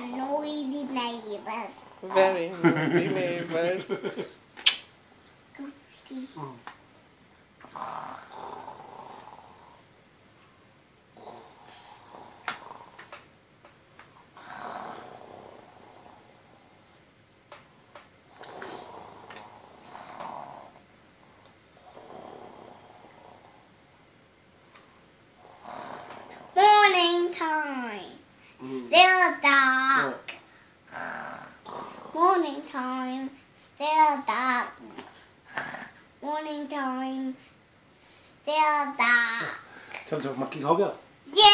are noisy neighbors. Very noisy neighbors. Go sleep. Morning time. Still dark. Morning time. Still dark. Morning time. Still dark. Chào chào, mặc kỳ gấu kìa. Yeah.